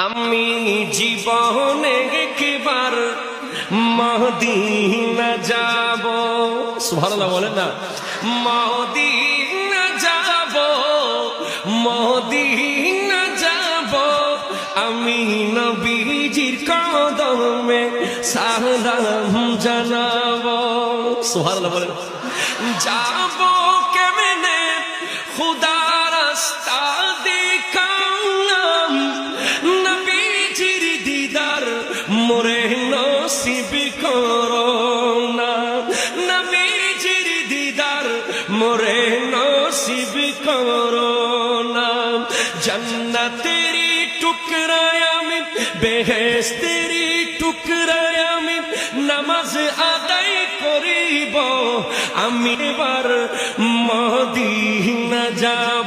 আমি জীবনে একবার মদিনা যাব। সুবহানাল্লাহ বলেন না, মদিনা যাব, মদিনা যাব, আমি নবীজির কদমে সালাম জানাবো। সুবহানাল্লাহ বলেন। যাব কেমনে খুদা রাস্তা দেখালাম, নবীজির দিদার মোরে নসিব করো না, নবীজির দিদার মোরে নসিব করো না। জান্নাতেরি টুকরায় আমি, বেহেশতেরি টুকরায় আমি নামাজ আদায় করিব, আমি এবার মদিনা যাব।